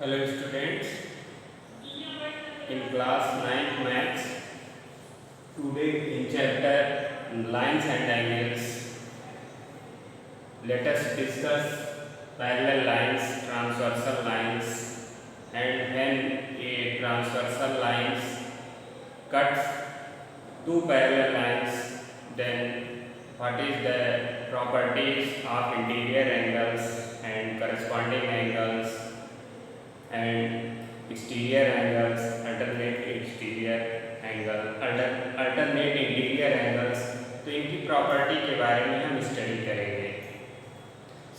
Hello students, in class 9th maths, today in chapter lines and angles, let us discuss parallel lines, transversal lines, and when a transversal lines cuts two parallel lines, then what is the properties of interior angles and corresponding angles and exterior angles, alternate interior angles. तो इनकी property के बारे में हम study करेंगे।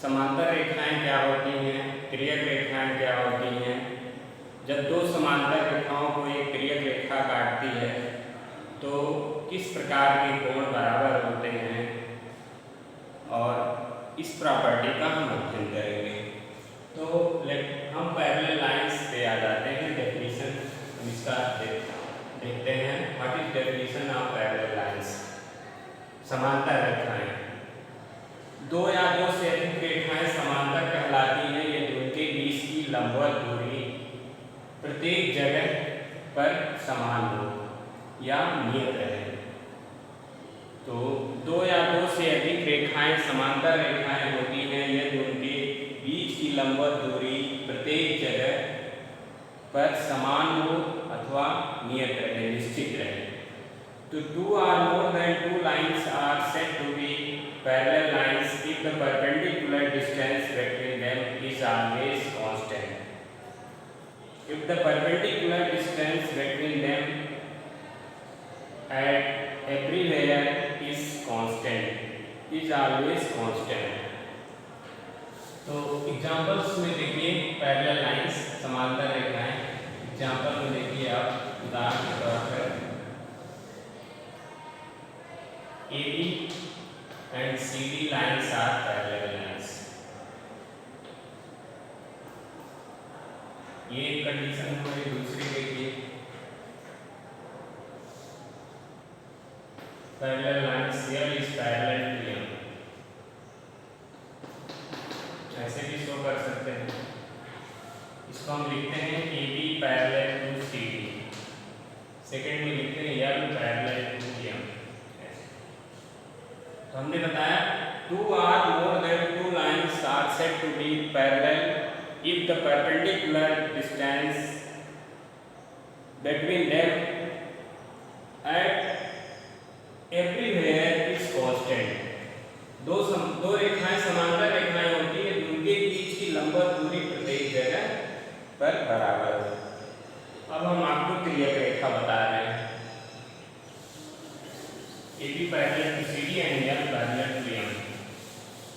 समांतर रेखाएं क्या होती हैं, तिर्यक रेखाएं क्या होती हैं। जब दो समांतर रेखाओं को एक तिर्यक रेखा काटती है तो किस प्रकार के कोण बराबर होते हैं और इस प्रॉपर्टी का हम अध्ययन करेंगे। तो हम पैरेलल लाइंस पे आ जाते हैं। डेफिनेशन इसका देखते हैं। What is definition of parallel lines? समांतर रेखाएं, दो या दो से अधिक रेखाएं समांतर कहलाती हैं यदि उनके बीच की लंबवत दूरी प्रत्येक जगह पर समान हो या नियत रहे। तो दो या दो से अधिक रेखाएं समांतर रेखाएं होती हैं यदि उनके बीच की लंबवत दूरी प्रत्येक जगह पर समान हो अथवा नियत रहे, निश्चित रहे। तो two or more than two lines are said to be parallel lines if the perpendicular distance between them is always constant. If the perpendicular distance between them at everywhere is constant, is always constant. तो examples में देखिए parallel lines, समांतर रेखाएं। Example में देखिए आप, उदाहरण के तौर पर AB and CD lines are parallel lines। ये एक कंडीशन हमारी। दूसरी देखिए parallel lines L is parallel to M, ऐसे भी शो कर सकते हैं। इसको हम लिखते हैं AB parallel to CD, second में लिखते हैं L पैरेलल टू M। तो हमने बताया two or more than two lines are said to be parallel if the perpendicular distance between them at everywhere is constant. दो रेखाएं समांतर रेखाएं होती है उनके बीच की लंबवत दूरी प्रत्येक जगह पर बराबर है। अब हम आपको तिर्यक रेखा बता रहे हैं। AB parallel to CD and L parallel to M।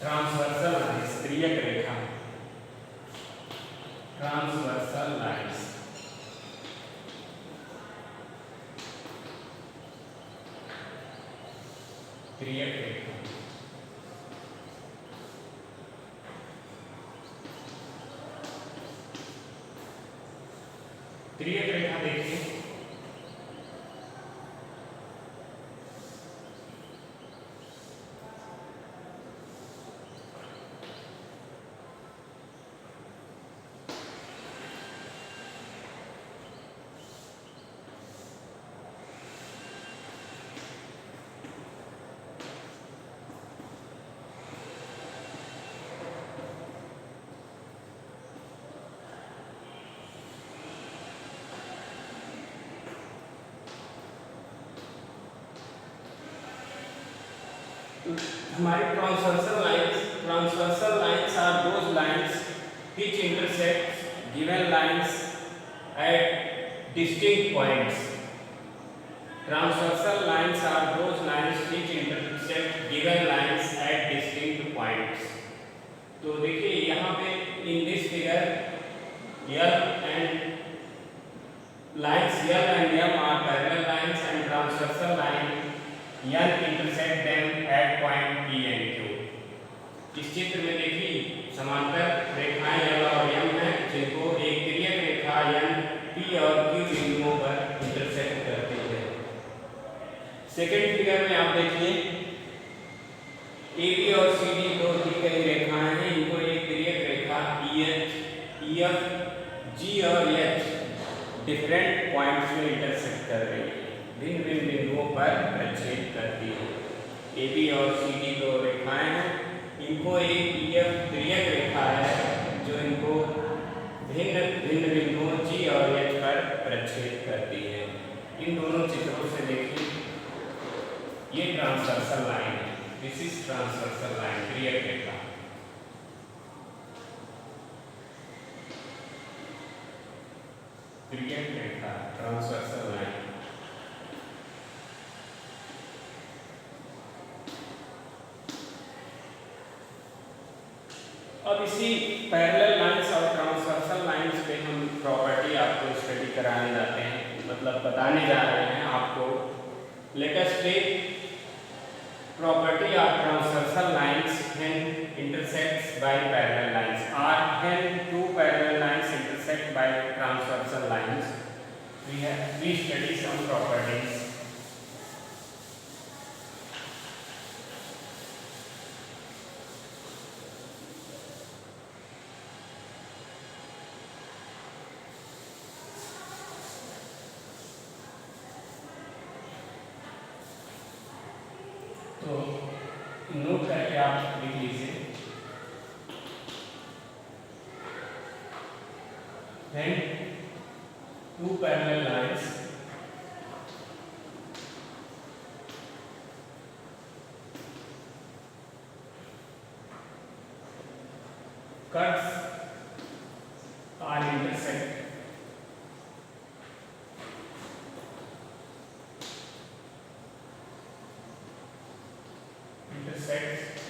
Transversal lines, तिर्यक रेखा, ट्रांसवर्सल लाइंस। तिर्यक रेखा, तिर्यक रेखा देखिए हमारी transversal lines are those lines which intersect given lines at distinct points. Transversal lines are those lines which intersect given lines at distinct points. तो देखिए यहाँ पे in this figure L and lines L and M are parallel lines and transversal line N intersect them at point P and Q। इस चित्र में देखिए समांतर रेखाएं L और M हैं जिनको एक तिर्यक रेखा N P और Q बिंदुओं पर इंटरसेक्ट करती है। सेकंड फिगर में आप देखिए AB और CD दो दी गई रेखाएं हैं, इनको एक तिर्यक रेखा EF डिफरेंट पॉइंट्स में इंटरसेक्ट कर रही है, भिन्न भिन्न बिंदुओं पर प्रक्षेप करती है। ए बी और सी डी दो रेखाएं हैं, इनको एक ई एफ तिर्यक रेखा है जो इनको भिन्न भिन्न बिंदुओं जी और एच पर प्रक्षेप करती है। इन दोनों चित्रों से देखिए, ये ट्रांसवर्सल लाइन है, दिस इज ट्रांसवर्सल लाइन, तिर्यक रेखा। तिर्यक रेखा ट्रांसवर्सल लाइन। अब इसी पैरेलल लाइंस और ट्रांसवर्सल लाइंस पे हम प्रॉपर्टी आपको स्टडी कराने जाते हैं, मतलब बताने जा रहे हैं आपको। Let us take property of transversal lines when intersects by parallel lines, or when two parallel lines intersect by transversal lines. We study some properties. तो नोट करके आप लिख लीजिए, when two parallel lines cuts are intersect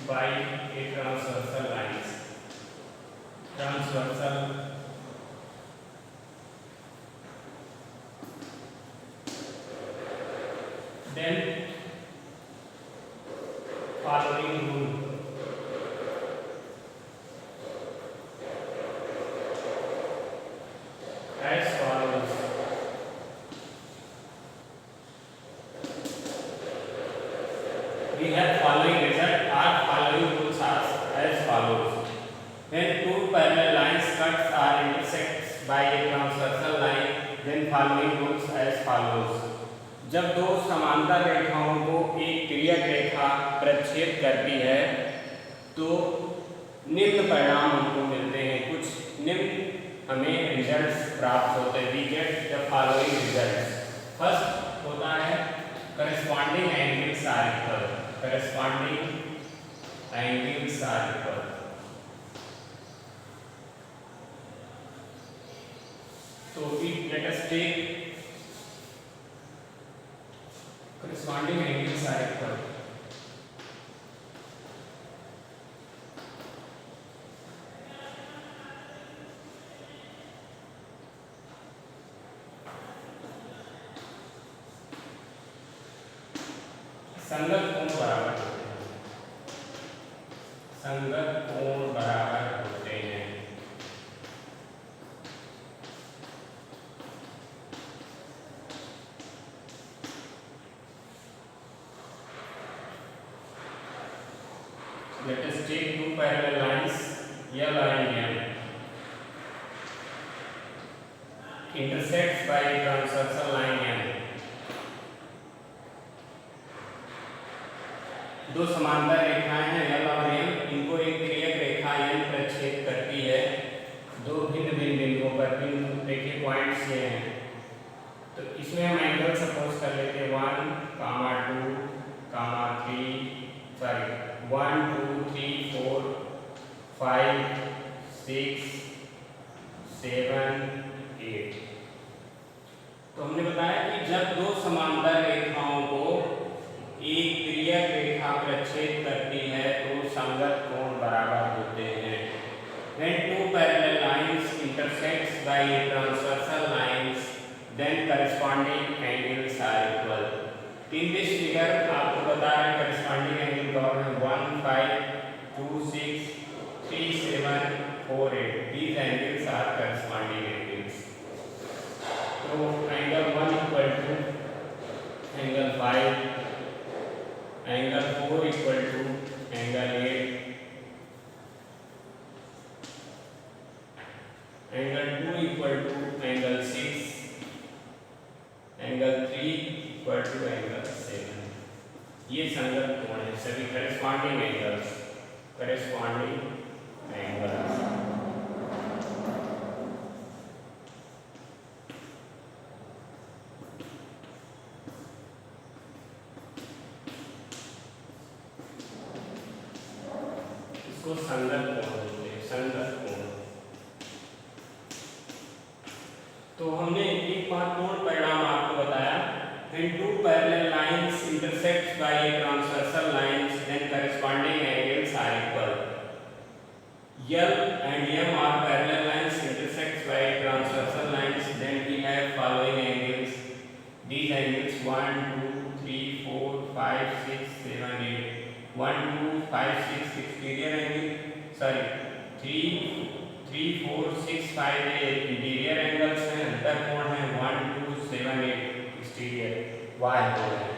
by a transversal lines, transversal then following rule as follows. We have following result. Our following rules are as follows. When two parallel lines cuts are intersects by a transversal line, then following rules as follows. जब दो समांतर रेखाओं को एक तिर्यक रेखा प्रक्षेप करती है तो निम्न परिणाम हमको मिलते हैं, कुछ निम्न हमें रिजल्ट्स प्राप्त होते हैं। We get the following results. First होता है corresponding angles are equal, corresponding angles are equal. So let us take corresponding angles are equal. संगत कोण बराबर होते हैं, संगत कोण बराबर होते हैं। Let us take two parallel lines, L and M, intersects by a transversal line M. दो समांतर रेखाएं हैं L और M, इनको एक तिर्यक रेखा N प्रक्षेप करती है दो भिन्न भिन्न बिंदुओं पर। बिंदु देखिए पॉइंट्स ये हैं, तो इसमें हम एंगल सपोज कर लेते हैं 1, 2, 3, सॉरी 1, 2, 3, 4, 5, 6, 7, 8। तो हमने बताया कि जब दो समांतर रेखाओं को एक तिर्यक रेखा प्रक्षेप करती है तो संगत कोण बराबर होते हैं। When two parallel lines intersects by transversal lines, then corresponding angles are equal. In this figure आपको बता रहे हैं corresponding angle कौन है, 1, 5, 2, 6, 3, 7, 4, 8. These angles are corresponding angles. So angle 1 equal to angle 5, angle 4 equal to angle 8, angle 2 equal to angle 6, ये संगत कोण है, सभी करेस्पॉन्डिंग एंगल्स, करेस्पॉन्डिंग एंगल्स। इसको संगत कोण बोलते हैं, संगत कोण। तो हमने एक महत्वपूर्ण परिणाम आपको बताया, when two parallel lines intersect by a transversal lines, then corresponding angles are equal. L and M are parallel lines intersect by transversal lines, then we have following angles. These angles 1, 2, 3, 4, 5, 6, 7, 8. 1, 2, 5, 6 exterior angle. Sorry, 3, 4, 6, 5 interior angles हैं, अंतर कोण है 1, 2, 7, 8 exterior y कोण है।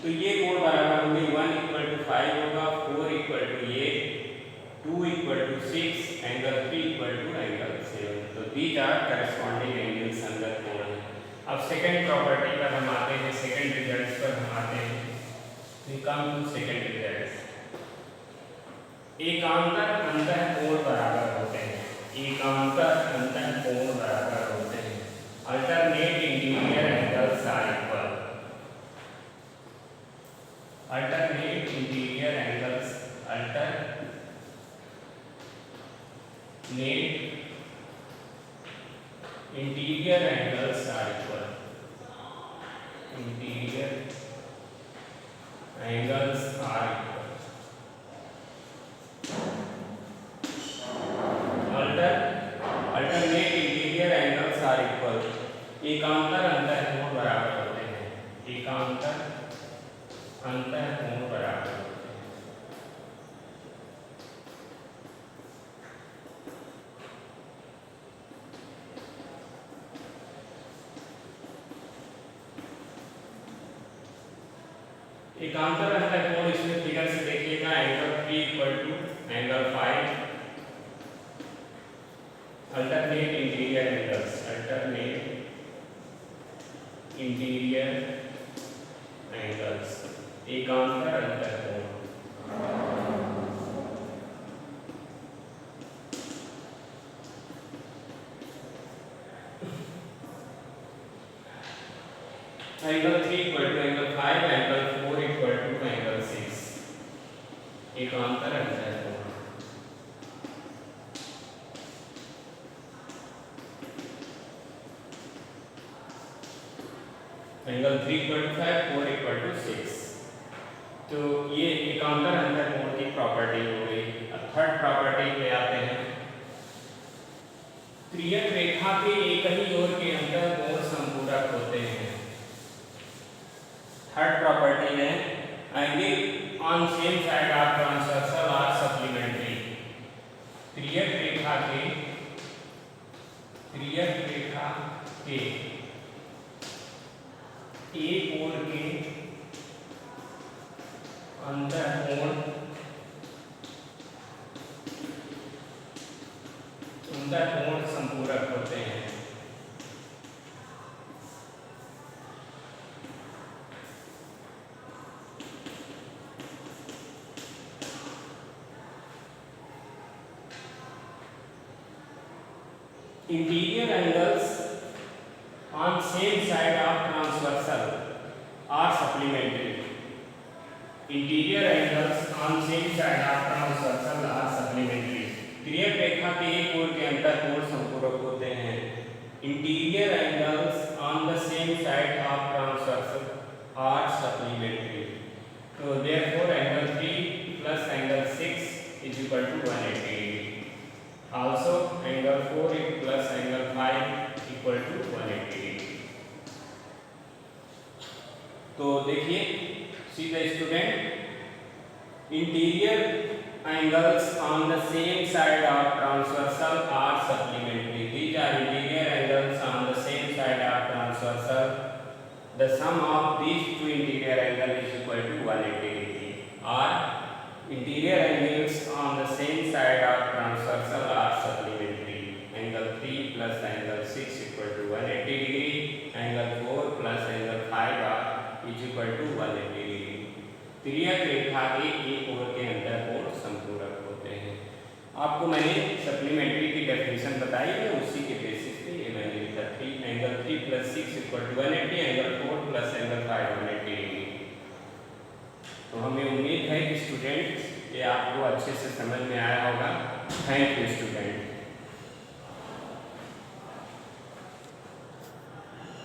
तो ये कोण बराबर होंगे 1 = 5 होगा, 4 = 8, 2 = 6, एंगल 3 = एंगल 7। तो दीज आर करस्पॉन्डिंग एंगल, संगत कोण है। अब सेकंड प्रॉपर्टी पर हम आते हैं, सेकंड रिजल्ट्स पर हम आते हैं। We come to second results. एकांतर अंतःकोण बराबर होते हैं, एकांतर अंतःकोण बराबर होते हैं। Alternate interior angles are equal, alternate interior angles, alternate interior angles are equal, interior angles are equal. Alternate interior angles are equal, एकांतर अंतःकोण बराबर होते हैं, एकांतर अंतःकोण बराबर होते हैं। एकांतर अंतःकोण इसमें फिगर से देखिएगा, angle 3 = angle 5। Alternate interior angles, alternate interior angles, एकांतर अंतःकोण। एंगल 3 = एंगल 5, एंगल 4 = एंगल 6, एकांतर अंतःकोण। एंगल 3 = 5, 4 = 6। तो ये एकांतर अंतःकोण की प्रॉपर्टी हो गई। अब थर्ड प्रॉपर्टी पे आते हैं। त्रियक रेखा के एक ही ओर के अंतःकोण संपूरक होते हैं। थर्ड प्रॉपर्टी है, angle on same side of transversal are supplementary. त्रियक रेखा के एक ओर के अंतःकोण संपूरक होते हैं। Interior angles on same side of transversal are supplementary. Interior angles on same side of transversal are supplementary. त्रियक रेखा के एक ओर के अंतःकोण संपूरक होते हैं। Interior angles on the same side of transversal are supplementary. So therefore angle 3 plus angle 6 is equal to 180 degree. Also angle 4 plus angle 5 equal to 180 degree. तो देखिए, see the student, interior angles on the same side of transversal are supplementary. These are interior angles on the same side of transversal. The sum of these two interior angles is equal to 180 degree. Or interior angles on the same side of transversal are supplementary. Angle 3 plus angle 6 equal to 180 degree. Angle 4 plus angle 5 are is equal to 180 degree. तिर्यक रेखा के एक ओर के अंदर कोण समपूरक होते हैं। आपको मैंने supplementary की डेफिनेशन बताई है, उसी के बेसिस पे ये मैंने लिखा एंगल 3 + 6 = 180, एंगल 4 + एंगल 5 180 डिग्री। तो हमें उम्मीद है कि स्टूडेंट्स ये आपको अच्छे से समझ में आया होगा। Thank you student.